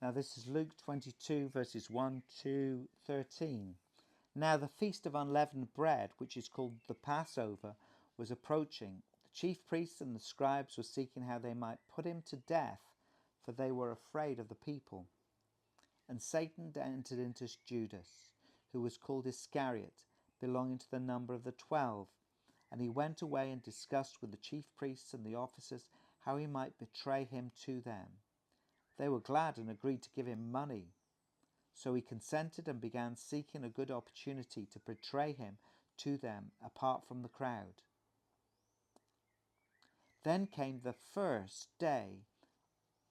Now this is Luke 22 verses 1 to 13. Now the feast of unleavened bread, which is called the Passover, was approaching. The chief priests and the scribes were seeking how they might put him to death, for they were afraid of the people. And Satan entered into Judas, who was called Iscariot, belonging to the number of the 12. And he went away and discussed with the chief priests and the officers how he might betray him to them. They were glad and agreed to give him money. So he consented and began seeking a good opportunity to betray him to them apart from the crowd. Then came the first day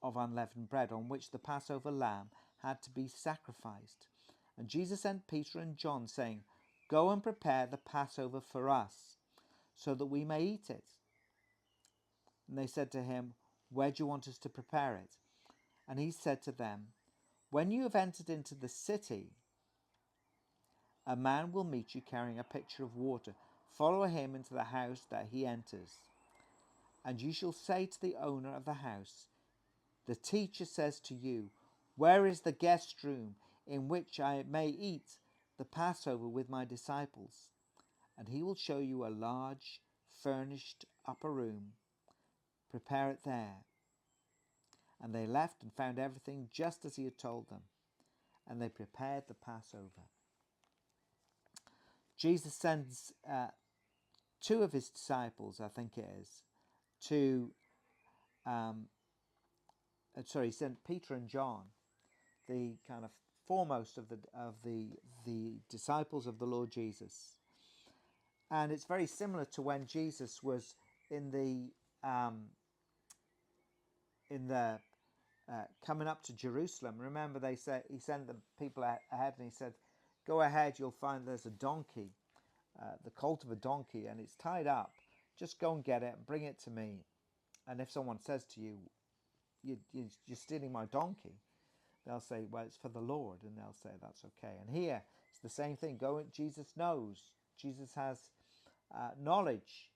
of unleavened bread, on which the Passover lamb had to be sacrificed. And Jesus sent Peter and John, saying, "Go and prepare the Passover for us, so that we may eat it." And they said to him, "Where do you want us to prepare it?" And he said to them, "When you have entered into the city, a man will meet you carrying a pitcher of water. Follow him into the house that he enters. And you shall say to the owner of the house, 'The teacher says to you, where is the guest room in which I may eat the Passover with my disciples?' And he will show you a large, furnished upper room. Prepare it there." And they left and found everything just as he had told them. And they prepared the Passover. Jesus sends two of his disciples, I think it is, he sent Peter and John, the kind of foremost of the disciples of the Lord Jesus. And it's very similar to when Jesus was in the coming up to Jerusalem. Remember, he sent the people ahead, and he said, "Go ahead, you'll find there's a donkey, the colt of a donkey, and it's tied up. Just go and get it and bring it to me. And if someone says to you, you're stealing my donkey," they'll say, "Well, it's for the Lord," and they'll say, "That's okay." And here, it's the same thing. Jesus knows. Jesus has knowledge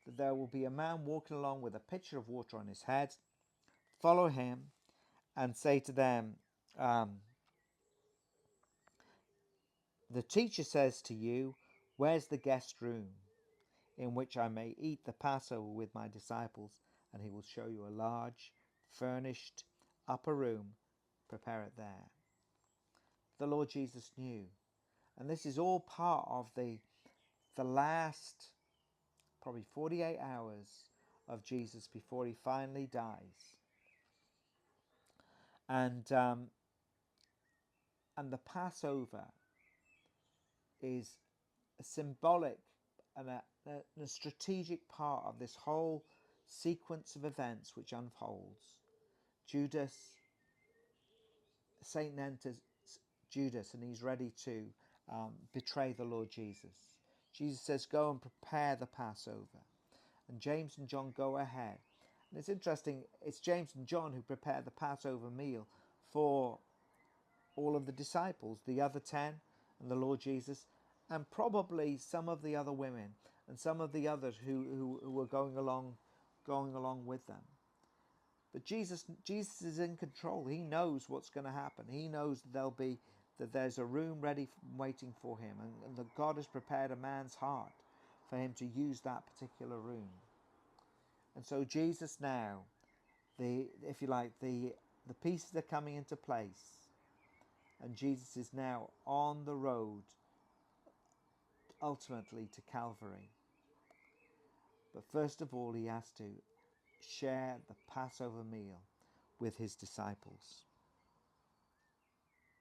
that there will be a man walking along with a pitcher of water on his head. Follow him and say to them, "The teacher says to you, where's the guest room in which I may eat the Passover with my disciples?" And he will show you a large, furnished upper room. Prepare it there. The Lord Jesus knew. And this is all part of the last probably 48 hours of Jesus before he finally dies. And the Passover is a symbolic and a strategic part of this whole sequence of events which unfolds. Satan enters Judas, and he's ready to betray the Lord Jesus. Jesus says, "Go and prepare the Passover." And James and John go ahead. And it's interesting, it's James and John who prepare the Passover meal for all of the disciples, the other 10 and the Lord Jesus, and probably some of the other women and some of the others who were going along with them. But Jesus is in control. He knows what's going to happen. He knows that there's a room ready waiting for him, and that God has prepared a man's heart for him to use that particular room. And so Jesus now, the pieces are coming into place, and Jesus is now on the road ultimately to Calvary. But first of all, he has to share the Passover meal with his disciples.